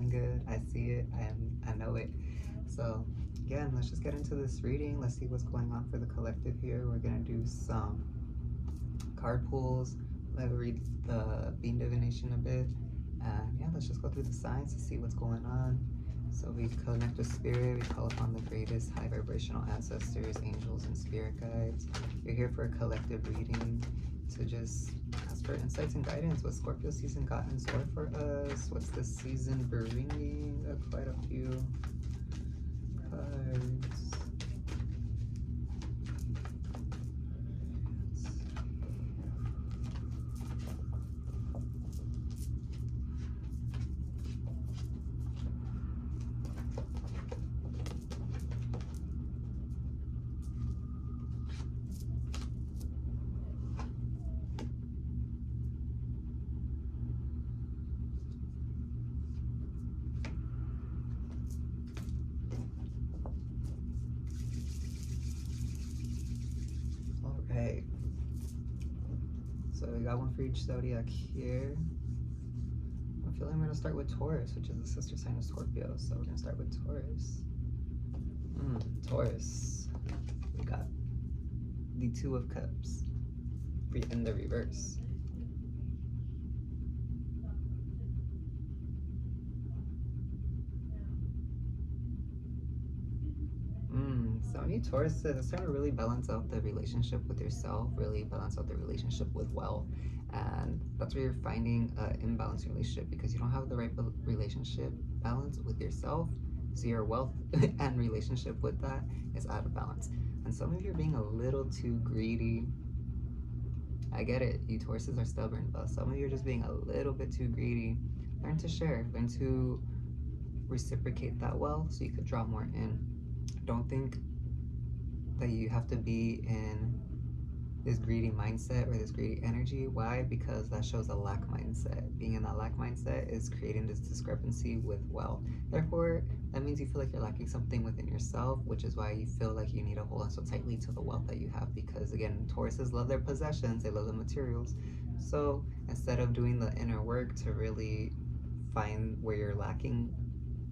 feeling good. I see it. I know it. So again, let's just get into this reading. Let's see what's going on for the collective here. We're gonna do some card pulls. Let me read the bean divination a bit. And yeah, let's just go through the signs to see what's going on. So we connect with spirit, we call upon the greatest high vibrational ancestors, angels, and spirit guides. We're here for a collective reading to just ask for insights and guidance. What Scorpio season got in store for us? What's this season bringing? Quite a few cards. Alright. So we got one for each zodiac here. I feel like I'm going to start with Taurus, which is the sister sign of Scorpio. So we're going to start with Taurus. Taurus. We got the Two of Cups in the reverse. So you Taurus, it's trying to really balance out the relationship with yourself, really balance out the relationship with wealth. And that's where you're finding an imbalanced relationship because you don't have the right relationship balance with yourself. So your wealth and relationship with that is out of balance. And some of you are being a little too greedy. I get it. You Tauruses are stubborn, but some of you are just being a little bit too greedy. Learn to share. Learn to reciprocate that wealth so you could draw more in. Don't think that you have to be in this greedy mindset or this greedy energy. Why? Because that shows a lack mindset. Being in that lack mindset is creating this discrepancy with wealth. Therefore, that means you feel like you're lacking something within yourself, which is why you feel like you need to hold on so tightly to the wealth that you have. Because again, Tauruses love their possessions, they love the materials. So instead of doing the inner work to really find where you're lacking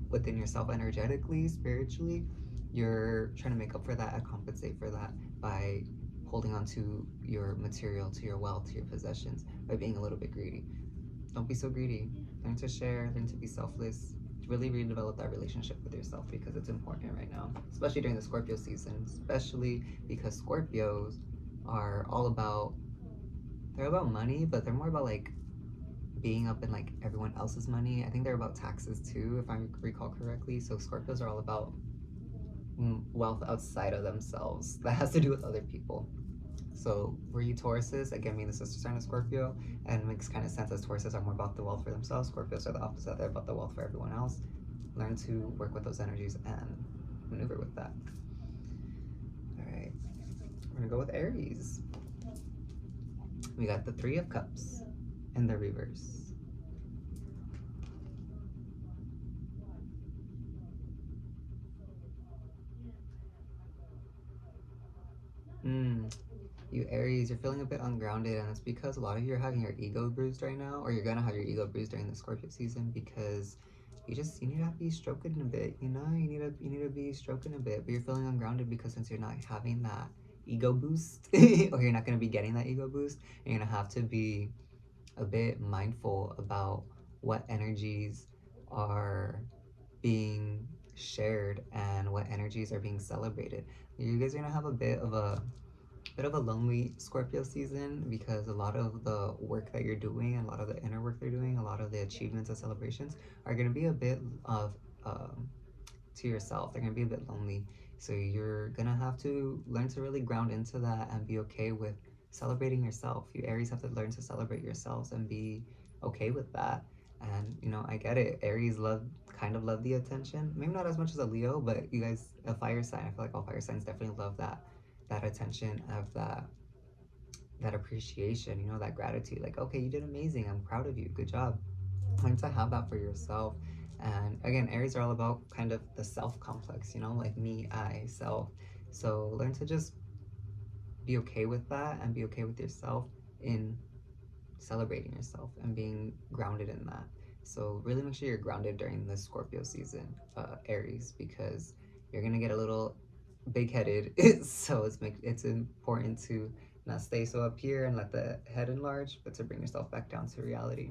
within yourself energetically, spiritually, you're trying to make up for that and compensate for that by holding on to your material, to your wealth, to your possessions, by being a little bit greedy. Don't be so greedy. Learn to share, learn to be selfless, really redevelop that relationship with yourself because it's important right now, especially during the Scorpio season, especially because Scorpios are all about, they're about money, but they're more about like being up in like everyone else's money. I think they're about taxes too, if I recall correctly. So Scorpios are all about wealth outside of themselves that has to do with other people. So were you Tauruses, again being the sister sign of Scorpio, and it makes kind of sense as Tauruses are more about the wealth for themselves, Scorpios are the opposite, they're about the wealth for everyone else. Learn to work with those energies and maneuver with that. Alright, we're gonna go with Aries. We got the Three of Cups in the reverse. You Aries, you're feeling a bit ungrounded, and it's because a lot of you are having your ego bruised right now, or you're gonna have your ego bruised during the Scorpio season because you need to be stroking a bit, you know? You need to be stroking a bit, but you're feeling ungrounded because since you're not having that ego boost, or you're not gonna be getting that ego boost, you're gonna have to be a bit mindful about what energies are being shared and what energies are being celebrated. You guys are gonna have a bit of a lonely Scorpio season because a lot of the work that you're doing and a lot of the inner work they're doing, a lot of the achievements and celebrations are going to be a bit of to yourself. They're going to be a bit lonely. So you're going to have to learn to really ground into that and be okay with celebrating yourself. You Aries have to learn to celebrate yourselves and be okay with that. And you know, I get it. Aries kind of love the attention. Maybe not as much as a Leo, but you guys, a fire sign. I feel like all fire signs definitely love that attention, of that appreciation, you know, that gratitude. Like, okay, you did amazing. I'm proud of you. Good job. Learn to have that for yourself. And again, Aries are all about kind of the self complex, you know, like me, I, self. So learn to just be okay with that and be okay with yourself in celebrating yourself and being grounded in that. So really make sure you're grounded during the Scorpio season, Aries, because you're gonna get a little big-headed. So it's important to not stay so up here and let the head enlarge, but to bring yourself back down to reality.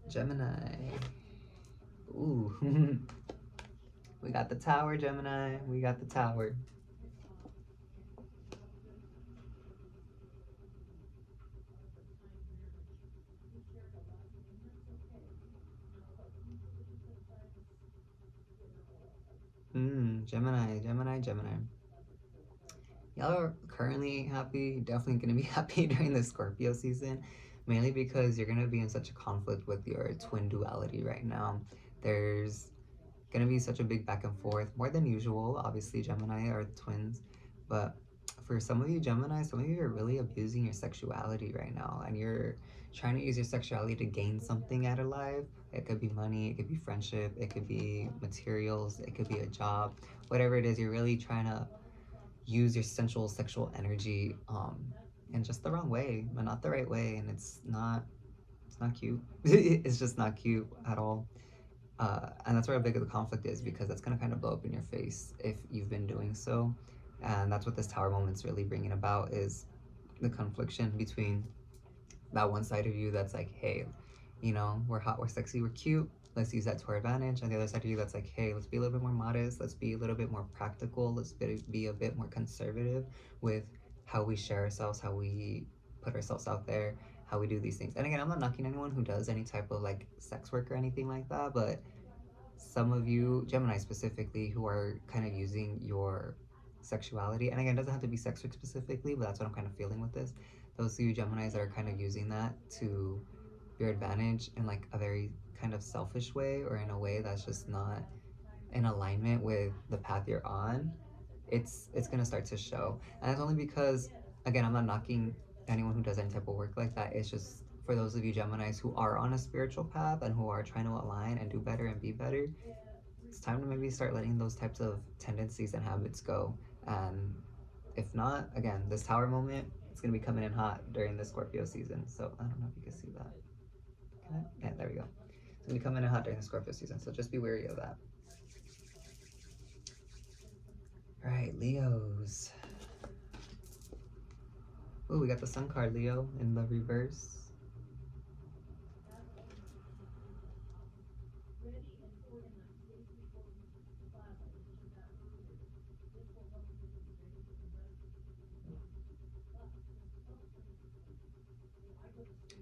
Gemini. Ooh. We got the tower, Gemini. We got the tower. Gemini, Gemini, Gemini. Y'all are currently happy, definitely going to be happy during the Scorpio season, mainly because you're going to be in such a conflict with your twin duality right now. There's going to be such a big back and forth, more than usual. Obviously, Gemini are twins, but for some of you Gemini, some of you are really abusing your sexuality right now, and you're trying to use your sexuality to gain something out of life. It could be money, it could be friendship, it could be materials, it could be a job, whatever it is. You're really trying to use your sensual sexual energy in just the wrong way, but not the right way, and it's not cute. It's just not cute at all. And that's where a big of the conflict is, because that's going to kind of blow up in your face if you've been doing so. And that's what this tower moment's really bringing about, is the confliction between that one side of you that's like, hey, we're hot, we're sexy, we're cute, let's use that to our advantage. And the other side of you that's like, hey, let's be a little bit more modest, let's be a little bit more practical, let's be a bit more conservative with how we share ourselves, how we put ourselves out there, how we do these things. And again, I'm not knocking anyone who does any type of like sex work or anything like that, but some of you Gemini specifically who are kind of using your sexuality, and again, it doesn't have to be sex work specifically, but that's what I'm kind of feeling with this. Those of you Geminis that are kind of using that to your advantage in like a very kind of selfish way, or in a way that's just not in alignment with the path you're on, it's gonna start to show. And that's only because, again, I'm not knocking anyone who does any type of work like that. It's just for those of you Geminis who are on a spiritual path and who are trying to align and do better and be better, it's time to maybe start letting those types of tendencies and habits go. And if not, again, this tower moment, it's gonna be coming in hot during the Scorpio season. So I don't know if you can see that. Yeah, there we go. It's gonna be coming in hot during the Scorpio season, so just be wary of that. All right, Leos. Oh, we got the Sun card, Leo, in the reverse.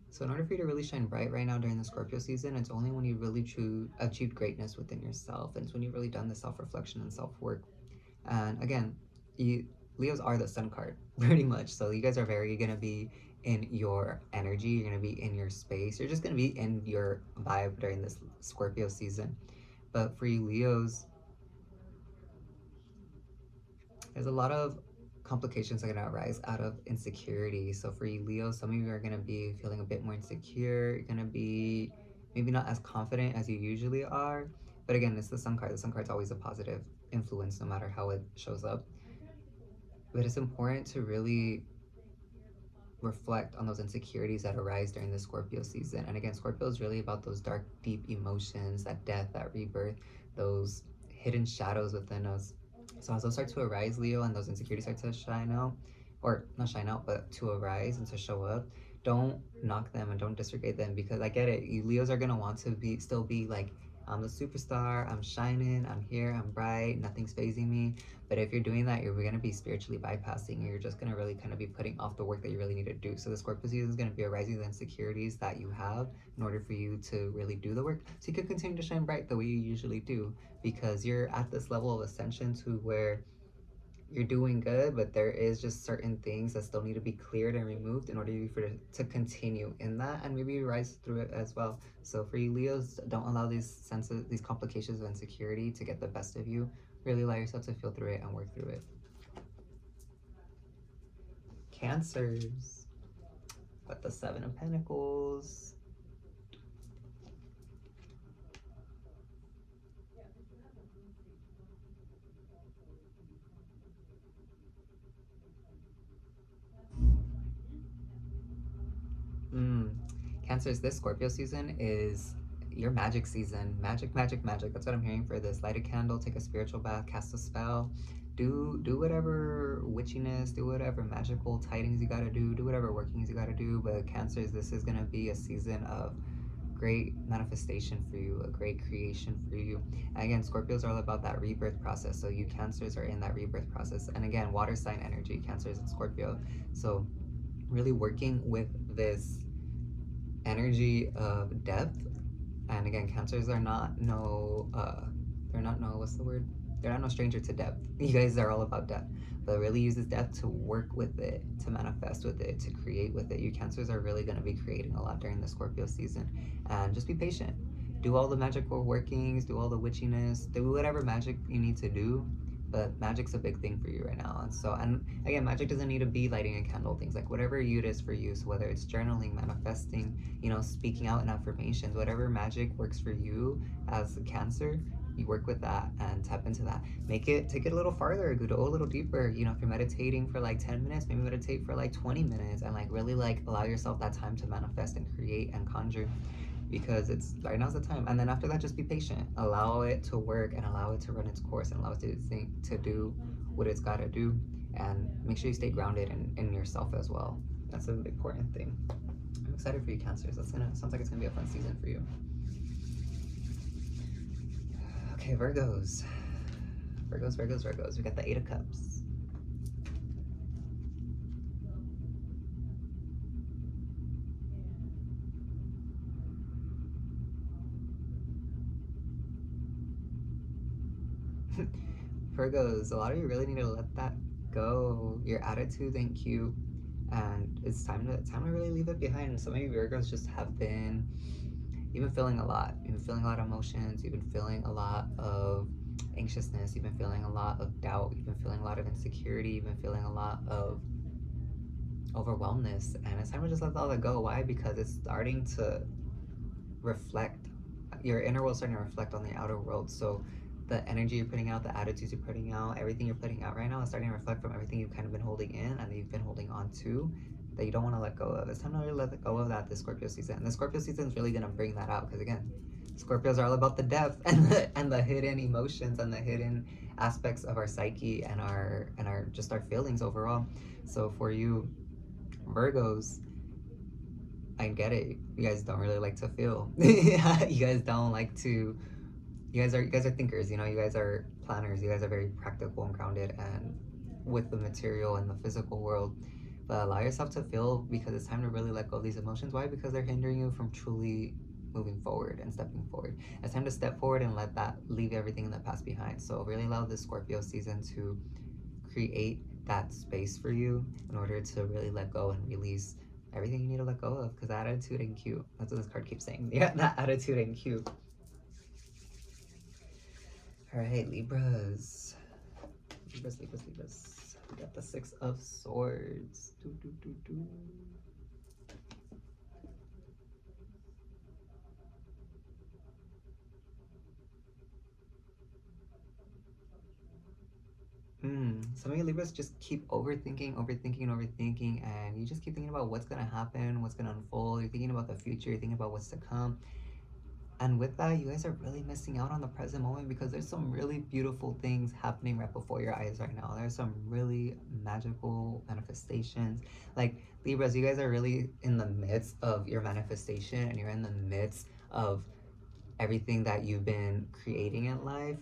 So in order for you to really shine bright right now during the Scorpio season, it's only when you really achieve greatness within yourself, and it's when you've really done the self-reflection and self-work. And again, Leos are the Sun card, pretty much. So you guys are very gonna be in your energy. You're gonna be in your space. You're just gonna be in your vibe during this Scorpio season. But for you Leos, there's a lot of complications that are going to arise out of insecurity. So for you Leo, some of you are going to be feeling a bit more insecure. You're going to be maybe not as confident as you usually are. But again, it's the Sun card. The Sun card's always a positive influence no matter how it shows up. But it's important to really reflect on those insecurities that arise during the Scorpio season. And again, Scorpio is really about those dark, deep emotions, that death, that rebirth, those hidden shadows within us. So as those start to arise, Leo, and those insecurities start to shine out, or not shine out, but to arise and to show up, don't knock them and don't disregard them, because I get it. You Leos are gonna want to still be like, I'm the superstar, I'm shining, I'm here, I'm bright, nothing's phasing me. But if you're doing that, you're going to be spiritually bypassing. You're just going to really kind of be putting off the work that you really need to do. So the Scorpio season is going to be arising the insecurities that you have in order for you to really do the work, so you can continue to shine bright the way you usually do, because you're at this level of ascension to where you're doing good, but there is just certain things that still need to be cleared and removed in order for you to continue in that and maybe rise through it as well. So for you Leos, don't allow these complications of insecurity to get the best of you. Really allow yourself to feel through it and work through it. Cancers. Got the Seven of Pentacles. Cancers, this Scorpio season is your magic season. Magic, magic, magic. That's what I'm hearing for this. Light a candle, take a spiritual bath, cast a spell. Do whatever witchiness, do whatever magical tidings you gotta do whatever workings you gotta do. But Cancers, this is gonna be a season of great manifestation for you, a great creation for you. And again, Scorpios are all about that rebirth process. So you Cancers are in that rebirth process. And again, water sign energy, Cancers and Scorpio. So really working with this energy of depth. And again, Cancers are not no they're not no what's the word? They're not no stranger to depth. You guys are all about depth. But really use this depth to work with it, to manifest with it, to create with it. You Cancers are really going to be creating a lot during the Scorpio season. And just be patient. Do all the magical workings, do all the witchiness, do whatever magic you need to do. But magic's a big thing for you right now. And so, and again, magic doesn't need to be lighting a candle, things like whatever it is for you. So whether it's journaling, manifesting, speaking out in affirmations, whatever magic works for you as a Cancer, you work with that and tap into that. Take it a little farther, go a little deeper. If you're meditating for like 10 minutes, maybe meditate for like 20 minutes and like really like allow yourself that time to manifest and create and conjure, because it's right now's the time. And then after that, just be patient, allow it to work and allow it to run its course and allow it to do what it's got to do, and make sure you stay grounded in yourself as well. That's an important thing. I'm excited for you, Cancers. Sounds like it's gonna be a fun season for you. Okay, Virgos. We got the Eight of Cups. Virgos, a lot of you really need to let that go. Your attitude ain't cute, and it's time to really leave it behind. Some of you Virgos just have been, you've been feeling a lot. You've been feeling a lot of emotions. You've been feeling a lot of anxiousness. You've been feeling a lot of doubt. You've been feeling a lot of insecurity. You've been feeling a lot of overwhelmness, and it's time to just let all that go. Why? Because it's starting to reflect. Your inner world's starting to reflect on the outer world. So the energy you're putting out, the attitudes you're putting out, everything you're putting out right now is starting to reflect from everything you've kind of been holding in and that you've been holding on to, that you don't want to let go of. It's time to really let go of that this Scorpio season. And the Scorpio season is really going to bring that out, because again, Scorpios are all about the depth and the hidden emotions and the hidden aspects of our psyche and our just our feelings overall. So for you Virgos, I get it. You guys don't really like to feel. You guys don't like to. You guys are thinkers. You guys are planners. You guys are very practical and grounded and with the material and the physical world. But allow yourself to feel, because it's time to really let go of these emotions. Why? Because they're hindering you from truly moving forward and stepping forward. It's time to step forward and leave everything in the past behind. So really allow this Scorpio season to create that space for you in order to really let go and release everything you need to let go of, because that attitude ain't cute. That's what this card keeps saying. Yeah, that attitude ain't cute. All right, Libras. Libras. We got the Six of Swords. Some of you Libras just keep overthinking, and you just keep thinking about what's gonna happen, what's gonna unfold. You're thinking about the future, you're thinking about what's to come. And with that, you guys are really missing out on the present moment, because there's some really beautiful things happening right before your eyes right now. There's some really magical manifestations. Like Libras, you guys are really in the midst of your manifestation, and you're in the midst of everything that you've been creating in life,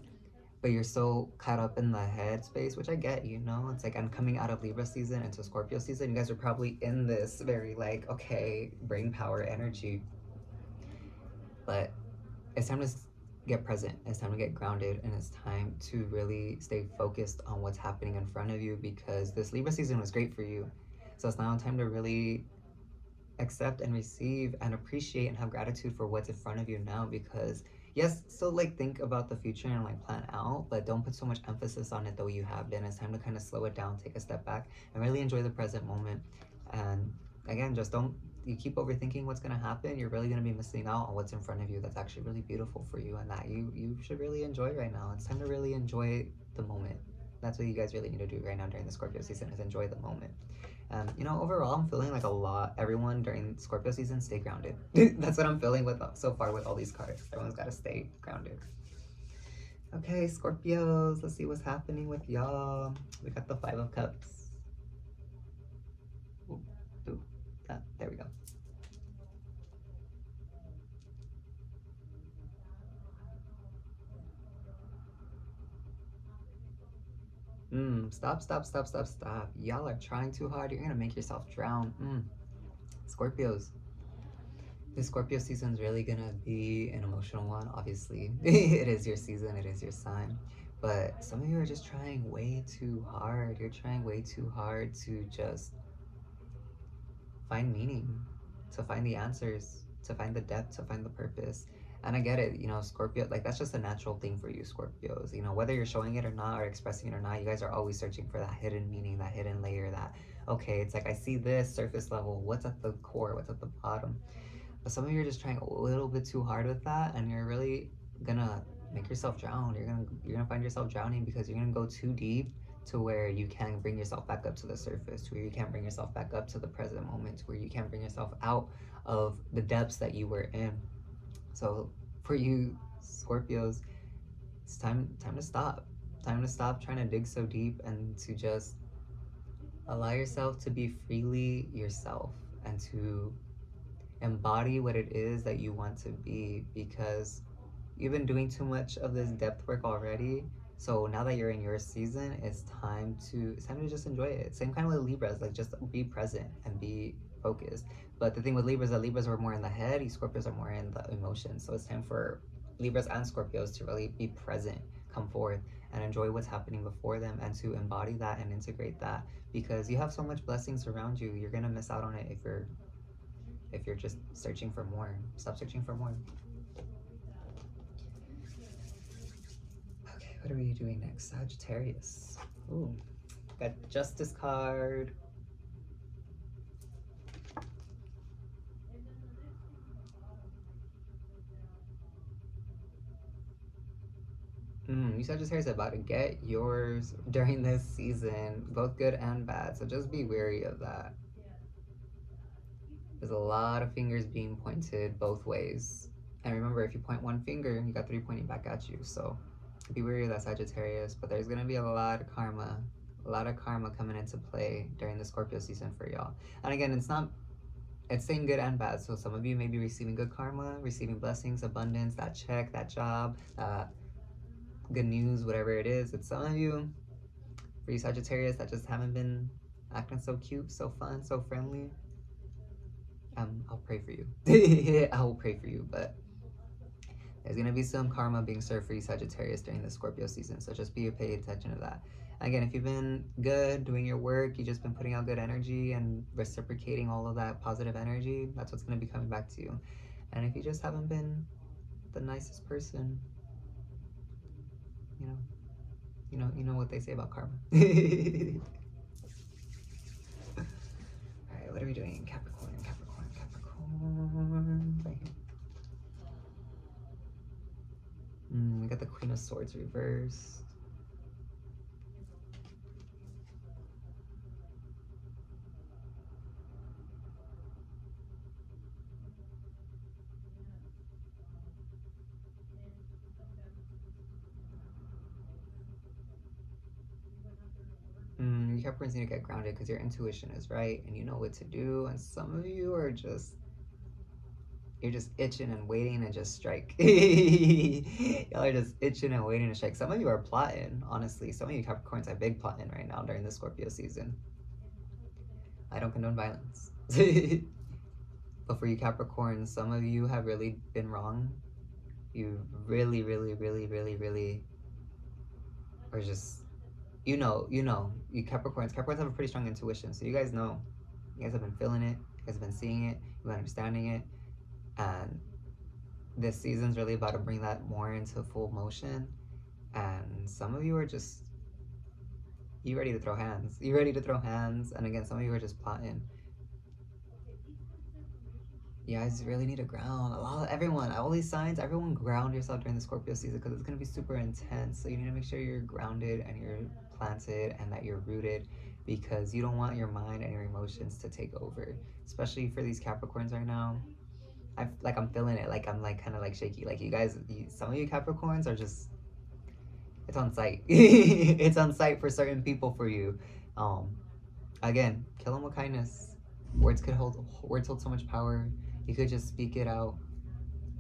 but you're so caught up in the head space, which I get. It's like I'm coming out of Libra season into Scorpio season. You guys are probably in this very like, okay, brain power energy, but it's time to get present, it's time to get grounded, and it's time to really stay focused on what's happening in front of you, because this Libra season was great for you. So it's now time to really accept and receive and appreciate and have gratitude for what's in front of you now, because yes, still like think about the future and like plan out, but don't put so much emphasis on it the way you have been. It's time to kind of slow it down, take a step back, and really enjoy the present moment. And again, just don't, you keep overthinking what's going to happen, you're really going to be missing out on what's in front of you that's actually really beautiful for you, and that you should really enjoy right now. It's time to really enjoy the moment. That's what you guys really need to do right now during the Scorpio season, is enjoy the moment. And overall, I'm feeling like everyone during Scorpio season, stay grounded. That's what I'm feeling with so far with all these cards. Everyone's got to stay grounded. Okay, Scorpios, let's see what's happening with y'all. We got the Five of Cups. Ooh, ooh, there we go. Stop, stop, stop, stop, stop. Y'all are trying too hard. You're gonna make yourself drown. Scorpios. This Scorpio season is really gonna be an emotional one, obviously. It is your season, it is your sign. But some of you are just trying way too hard. You're trying way too hard to just find meaning, to find the answers, to find the depth, to find the purpose. And I get it, Scorpio, like that's just a natural thing for you, Scorpios. Whether you're showing it or not, or expressing it or not, you guys are always searching for that hidden meaning, that hidden layer, that, okay, it's like I see this surface level, what's at the core, what's at the bottom? But some of you are just trying a little bit too hard with that, and you're really gonna make yourself drown. You're gonna find yourself drowning because you're gonna go too deep to where you can't bring yourself back up to the surface, to where you can't bring yourself back up to the present moment, to where you can't bring yourself out of the depths that you were in. So for you Scorpios, it's time to stop. Time to stop trying to dig so deep and to just allow yourself to be freely yourself and to embody what it is that you want to be, because you've been doing too much of this depth work already. So now that you're in your season, it's time to just enjoy it. Same kind of with Libras, like just be present and be focused. But the thing with Libras, that Libras are more in the head, you Scorpios are more in the emotions. So it's time for Libras and Scorpios to really be present, come forth and enjoy what's happening before them, and to embody that and integrate that, because you have so much blessings around you. You're gonna miss out on it if you're just searching for more. Stop searching for more. Okay, what are we doing next? Sagittarius. Ooh, got Justice card. You Sagittarius are about to get yours during this season, both good and bad. So just be wary of that. There's a lot of fingers being pointed both ways. And remember, if you point one finger, you got three pointing back at you. So be wary of that, Sagittarius. But there's gonna be a lot of karma coming into play during the Scorpio season for y'all. And again, it's saying good and bad. So some of you may be receiving good karma, receiving blessings, abundance, that check, that job, good news, whatever it is. It's some of you, for you Sagittarius, that just haven't been acting so cute, so fun, so friendly. I'll pray for you. I will pray for you, but there's gonna be some karma being served for you Sagittarius during the Scorpio season. So just pay attention to that. Again, if you've been good doing your work, you've just been putting out good energy and reciprocating all of that positive energy, that's what's gonna be coming back to you. And if you just haven't been the nicest person, you know what they say about karma. All right, what are we doing? Capricorn. Right here. We got the Queen of Swords reversed. You Capricorns need to get grounded because your intuition is right and you know what to do. And some of you are you're just itching and waiting to just strike. Y'all are just itching and waiting to strike. Some of you are plotting, honestly. Some of you Capricorns are big plotting right now during the Scorpio season. I don't condone violence. But for you Capricorns, some of you have really been wrong. You really are just, you Capricorns have a pretty strong intuition. So you guys know. You guys have been feeling it. You guys have been seeing it. You've been understanding it. And this season's really about to bring that more into full motion. And some of you are just, you ready to throw hands. And again, some of you are just plotting. You guys really need to ground. All these signs, everyone ground yourself during the Scorpio season because it's going to be super intense. So you need to make sure you're grounded and you're planted and that you're rooted. because you don't want your mind and your emotions to take over, especially for these Capricorns right now. I'm feeling it. Like I'm like kind of like shaky. Like you guys, some of you Capricorns are just, it's on site. It's on site for certain people for you. Um, Again, kill them with kindness. Words hold so much power. You could just speak it out,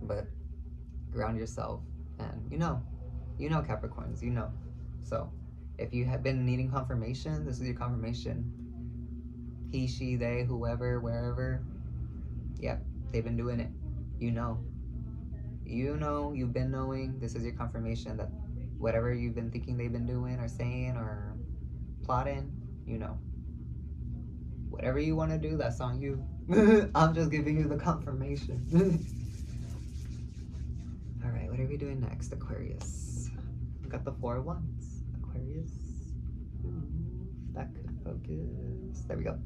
but ground yourself. And you know Capricorns, you know. So if you have been needing confirmation, this is your confirmation. He, she, they, whoever, wherever, yep, they've been doing it. You know. You know, you've been knowing. This is your confirmation that whatever you've been thinking they've been doing or saying or plotting, you know. Whatever you want to do, that's on you. I'm just giving you the confirmation. All right, what are we doing next, Aquarius? We got the Four of Wands. Aquarius. Ooh, that could focus. There we go.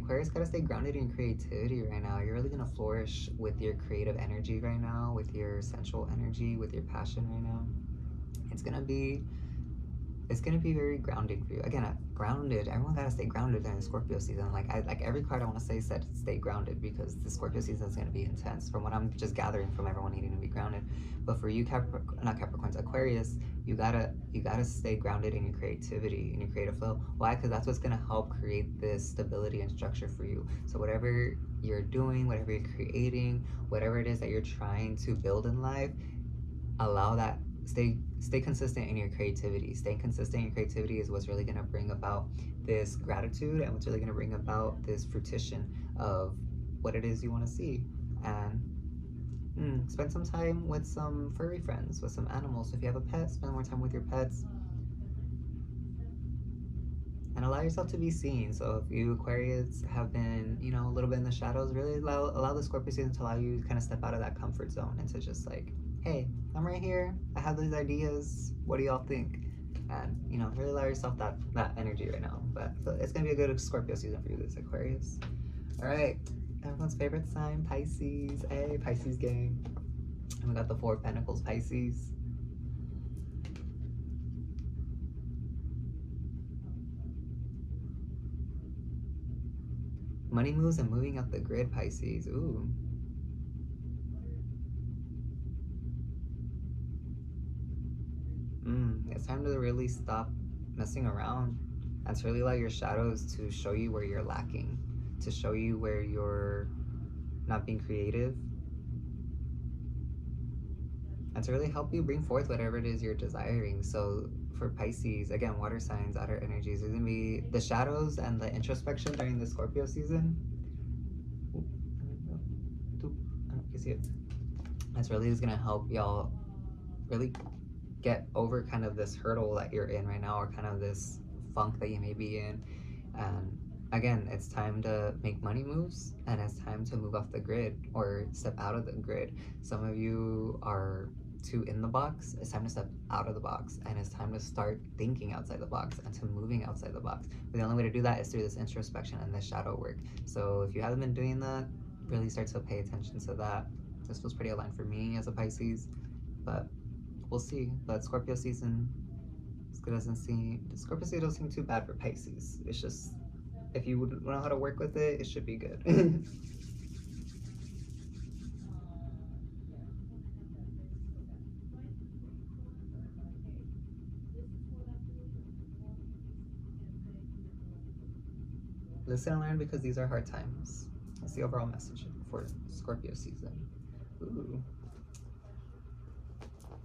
Aquarius gotta stay grounded in creativity right now. You're really gonna flourish with your creative energy right now, with your sensual energy, with your passion right now. It's gonna be very grounding for you. Again, grounded. Everyone gotta stay grounded during the Scorpio season. Like every card I want to say said stay grounded because the Scorpio season is gonna be intense. From what I'm just gathering from everyone needing to be grounded, but for you not Capricorns, Aquarius, you gotta stay grounded in your creativity, in your creative flow. Why? Because that's what's gonna help create this stability and structure for you. So whatever you're doing, whatever you're creating, whatever it is that you're trying to build in life, allow that, stay consistent in your creativity. Staying consistent in your creativity is what's really going to bring about this gratitude and what's really going to bring about this fruition of what it is you want to see. And spend some time with some furry friends, with some animals. So if you have a pet, spend more time with your pets and allow yourself to be seen. So if you Aquarius have been, a little bit in the shadows, really allow the Scorpio season to allow you to kind of step out of that comfort zone and to just like, hey, I'm right here. I have these ideas. What do y'all think? And really allow yourself that energy right now. But it's gonna be a good Scorpio season for you, this Aquarius. All right, everyone's favorite sign, Pisces. Hey, Pisces gang. And we got the Four of Pentacles, Pisces. Money moves and moving up the grid, Pisces. Ooh. It's time to really stop messing around and to really allow your shadows to show you where you're lacking, to show you where you're not being creative, and to really help you bring forth whatever it is you're desiring. So for Pisces, again, water signs, outer energies, there's gonna be the shadows and the introspection during the Scorpio season. Ooh, I don't know if you see it. That's really is gonna help y'all really get over kind of this hurdle that you're in right now, or kind of this funk that you may be in. And again, it's time to make money moves, and it's time to move off the grid or step out of the grid. Some of you are too in the box. It's time to step out of the box, and it's time to start thinking outside the box and to moving outside the box. But the only way to do that is through this introspection and this shadow work. So if you haven't been doing that, really start to pay attention to that. This feels pretty aligned for me as a Pisces, but we'll see. But Scorpio season doesn't seem too bad for Pisces. It's just, if you would know how to work with it, it should be good. Listen and learn because these are hard times. That's the overall message for Scorpio season. Ooh.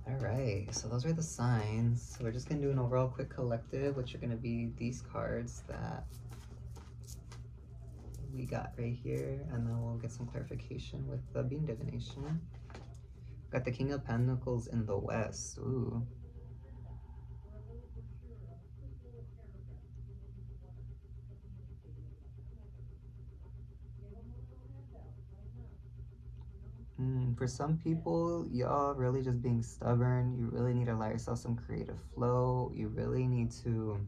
All right, so those are the signs. So we're just gonna do an overall quick collective, which are gonna be these cards that we got right here, and then we'll get some clarification with the beam divination. Got the King of Pentacles in the West. Ooh. For some people, y'all really just being stubborn. You really need to allow yourself some creative flow. You really need to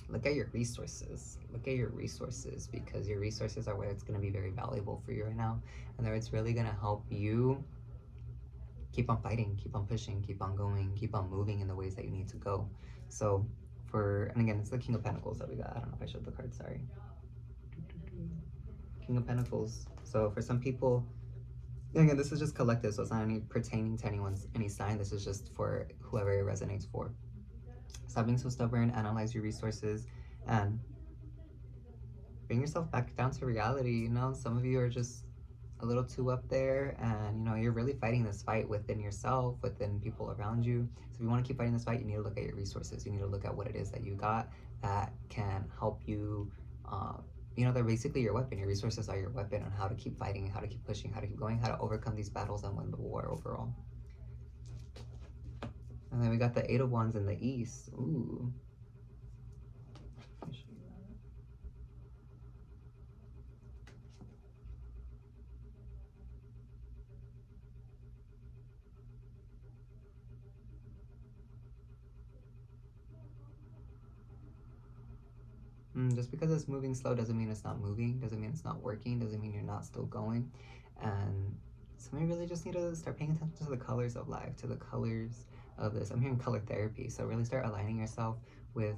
look at your resources. Look at your resources, because your resources are where it's going to be very valuable for you right now, and it's really going to help you keep on fighting, keep on pushing, keep on going, keep on moving in the ways that you need to go. So and again, it's the King of Pentacles that we got. I don't know if I showed the card, sorry. King of Pentacles. So for some people, and again, this is just collective, so it's not any pertaining to any sign. This is just for whoever it resonates for. Stop being so stubborn, analyze your resources, and bring yourself back down to reality. You know, some of you are just a little too up there, and you know, you're really fighting this fight within yourself, within people around you. So if you want to keep fighting this fight, you need to look at your resources. You need to look at what it is that you got that can help you. You know, they're basically your weapon. Your resources are your weapon on how to keep fighting, how to keep pushing, how to keep going, how to overcome these battles and win the war overall. And then we got the Eight of Wands in the East. Ooh. Just because it's moving slow doesn't mean it's not moving, doesn't mean it's not working, doesn't mean you're not still going. And so we really just need to start paying attention to the colors of life, to the colors of this. I'm hearing color therapy, so really start aligning yourself with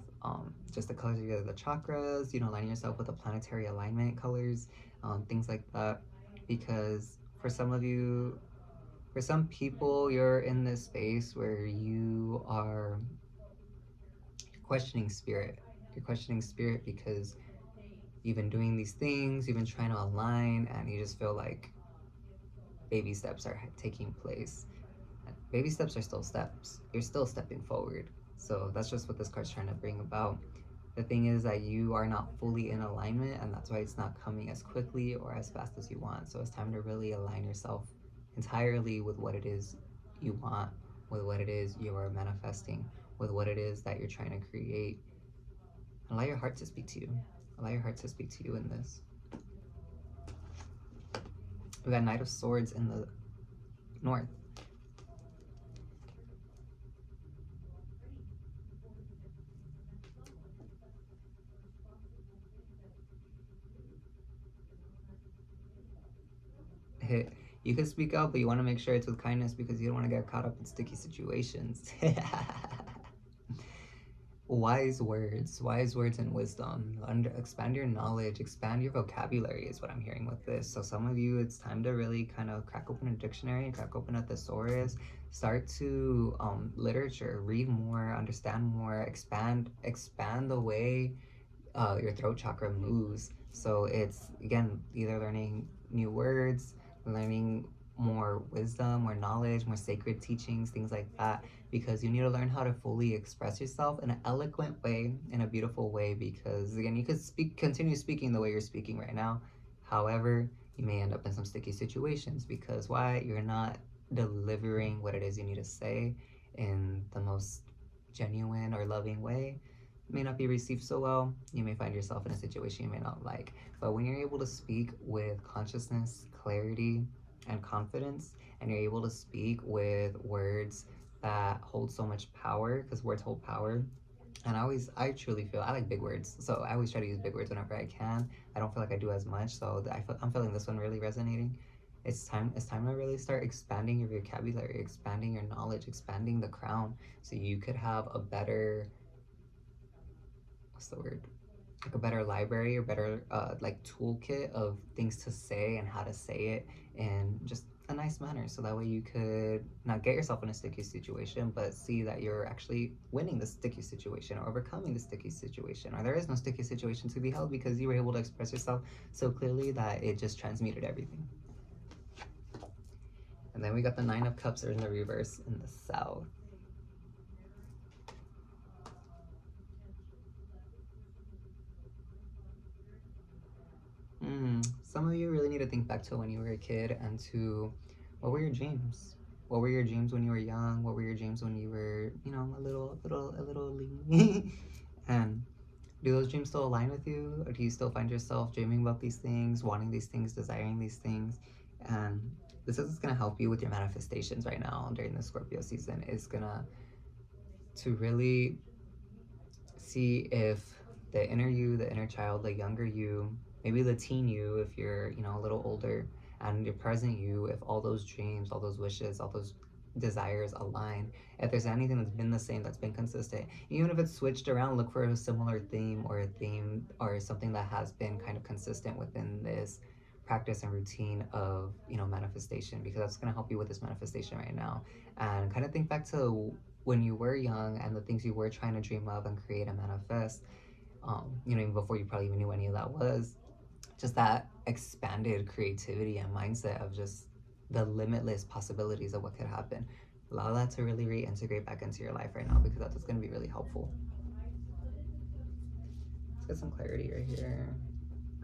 just the colors of the chakras, you know, aligning yourself with the planetary alignment colors, things like that. Because for some of you, for some people, you're in this space where you are questioning spirit. You're questioning spirit because you've been doing these things, you've been trying to align, and you just feel like baby steps are taking place. Baby steps are still steps. You're still stepping forward. So that's just what this card's trying to bring about. The thing is that you are not fully in alignment, and that's why it's not coming as quickly or as fast as you want. So it's time to really align yourself entirely with what it is you want, with what it is you are manifesting, with what it is that you're trying to create. Allow your heart to speak to you. Allow your heart to speak to you in this. We got Knight of Swords in the North. You can speak out, but you want to make sure it's with kindness because you don't want to get caught up in sticky situations. Wise words and wisdom. Expand your knowledge, expand your vocabulary is what I'm hearing with this. So some of you, it's time to really kind of crack open a dictionary, crack open a thesaurus, start to literature, read more, understand more, expand the way your throat chakra moves. So it's, again, either learning new words, learning more wisdom, more knowledge, more sacred teachings, things like that, because you need to learn how to fully express yourself in an eloquent way, in a beautiful way, because again, you could continue speaking the way you're speaking right now. However, you may end up in some sticky situations because why? You're not delivering what it is you need to say in the most genuine or loving way. May not be received so well. You may find yourself in a situation you may not like. But when you're able to speak with consciousness, clarity, and confidence, and you're able to speak with words that hold so much power, because words hold power. And I truly feel, I like big words, so I always try to use big words whenever I can. I don't feel like I do as much, so I'm feeling this one really resonating. It's time to really start expanding your vocabulary, expanding your knowledge, expanding the crown, so you could have a better, what's the word, like a better library or better like toolkit of things to say and how to say it in just a nice manner, so that way you could not get yourself in a sticky situation, but see that you're actually winning the sticky situation or overcoming the sticky situation, or there is no sticky situation to be held because you were able to express yourself so clearly that it just transmuted everything. And then we got the Nine of Cups in the reverse in the South. Some of you really need to think back to when you were a kid and to what were your dreams? What were your dreams when you were young? What were your dreams when you were, you know, a little and do those dreams still align with you? Or do you still find yourself dreaming about these things, wanting these things, desiring these things? And this is gonna help you with your manifestations right now during the Scorpio season. Is gonna to really see if the inner you, the inner child, the younger you, maybe the teen you, if you're, you know, a little older, and your present you, if all those dreams, all those wishes, all those desires align, if there's anything that's been the same, that's been consistent, even if it's switched around, look for a similar theme or a theme or something that has been kind of consistent within this practice and routine of, manifestation, because that's going to help you with this manifestation right now. And kind of think back to when you were young and the things you were trying to dream of and create and manifest, even before you probably even knew any of that was, just that expanded creativity and mindset of just the limitless possibilities of what could happen. Allow that to really reintegrate back into your life right now, because that's what's going to be really helpful. Let's get some clarity right here.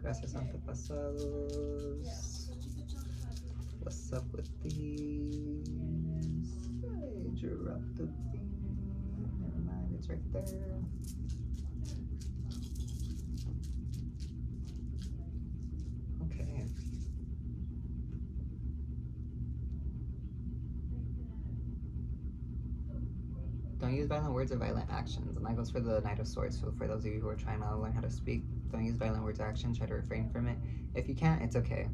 Gracias, antepasados. What's up with these? I dropped the thing. Never mind, it's right there. Okay. Don't use violent words or violent actions. And that goes for the Knight of Swords. So for those of you who are trying to learn how to speak, don't use violent words or actions. Try to refrain from it. If you can't, it's okay.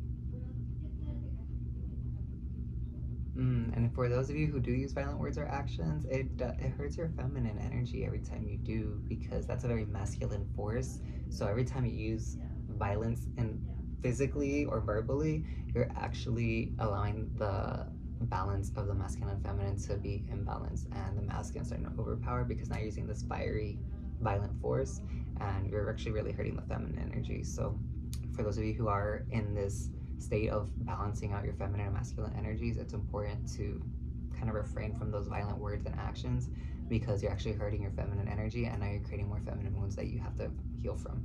And for those of you who do use violent words or actions, it hurts your feminine energy every time you do, because that's a very masculine force. So every time you use violence and physically or verbally, you're actually allowing the balance of the masculine and feminine to be imbalanced, and the masculine starting to overpower because now you're using this fiery, violent force, and you're actually really hurting the feminine energy. So for those of you who are in this state of balancing out your feminine and masculine energies, it's important to kind of refrain from those violent words and actions, because you're actually hurting your feminine energy, and now you're creating more feminine wounds that you have to heal from.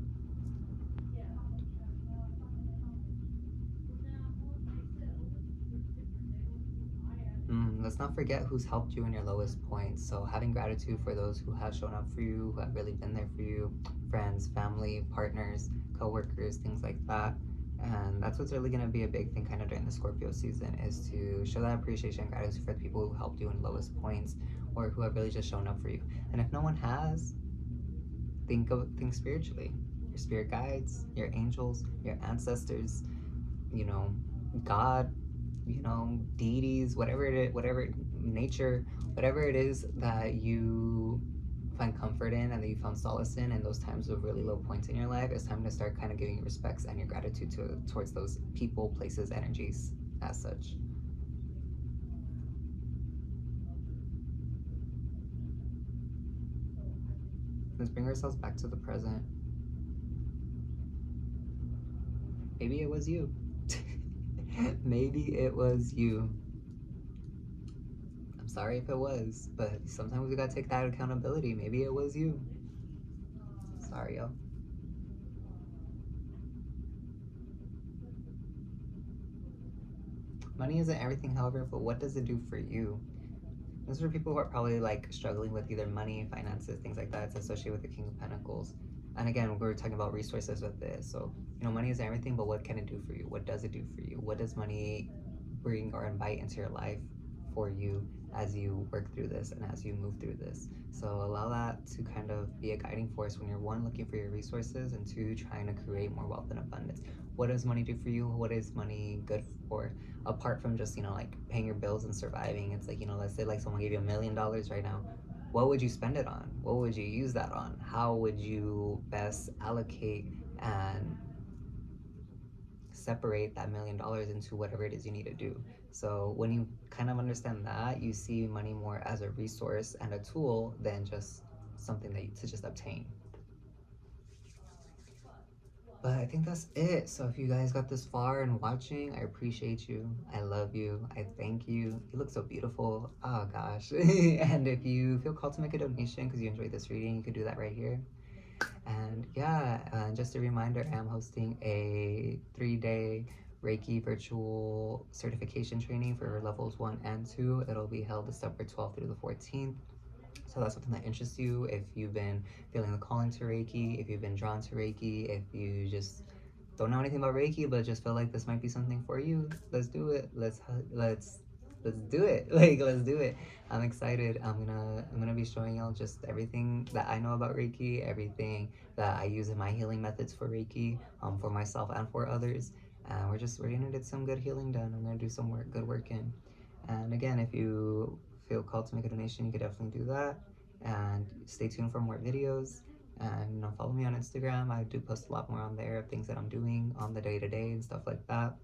Let's not forget who's helped you in your lowest points. So having gratitude for those who have shown up for you, who have really been there for you, friends, family, partners, co-workers, things like that. And that's what's really going to be a big thing kind of during the Scorpio season, is to show that appreciation and gratitude for the people who helped you in lowest points, or who have really just shown up for you. And if no one has, think spiritually. Your spirit guides, your angels, your ancestors, you know, God, deities, whatever it is, whatever nature, whatever it is that you find comfort in and that you found solace in those times of really low points in your life, it's time to start kind of giving your respects and your gratitude towards those people, places, energies as such. Let's bring ourselves back to the present. Maybe it was you. Maybe it was you. I'm sorry if it was, but sometimes we gotta take that accountability. Maybe it was you. Sorry, y'all. Money isn't everything, however, but what does it do for you? Those are people who are probably like struggling with either money, finances, things like that. It's associated with the King of Pentacles. And again, we're talking about resources with this. So, money isn't everything, but what can it do for you? What does it do for you? What does money bring or invite into your life for you as you work through this and as you move through this? So allow that to kind of be a guiding force when you're, one, looking for your resources, and two, trying to create more wealth and abundance. What does money do for you? What is money good for? Apart from just, like paying your bills and surviving, it's like, let's say like someone gave you $1 million right now. What would you spend it on? What would you use that on? How would you best allocate and separate that $1 million into whatever it is you need to do? So when you kind of understand that, you see money more as a resource and a tool than just something to just obtain. But I think that's it. So if you guys got this far and watching, I appreciate you. I love you. I thank you. You look so beautiful. Oh gosh. And if you feel called to make a donation because you enjoyed this reading, you can do that right here. And yeah, just a reminder, I am hosting a 3-day Reiki virtual certification training for levels 1 and 2. It'll be held December 12th through the 14th. So that's something that interests you. If you've been feeling the calling to Reiki, if you've been drawn to Reiki, if you just don't know anything about Reiki but just feel like this might be something for you, let's do it. Let's do it. Like, let's do it. I'm excited. I'm gonna be showing y'all just everything that I know about Reiki, everything that I use in my healing methods for Reiki, for myself and for others. And we're gonna get some good healing done. I'm gonna do some good work in. And again, if you feel called to make a donation, you could definitely do that. And stay tuned for more videos. And follow me on Instagram. I do post a lot more on there of things that I'm doing on the day to day and stuff like that.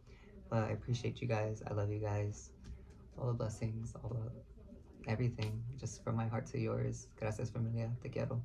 But I appreciate you guys. I love you guys. All the blessings, all the everything, just from my heart to yours. Gracias, familia. Te quiero.